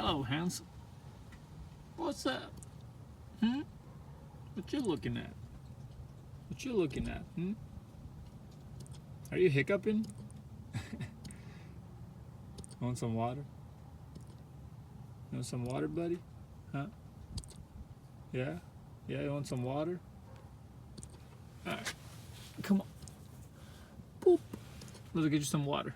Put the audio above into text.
Hello, handsome. What's up? What you looking at? What you looking at? Are you hiccuping? Want some water? You want some water, buddy? Huh? Yeah? Yeah, you want some water? Alright. Come on. Boop. Let's get you some water.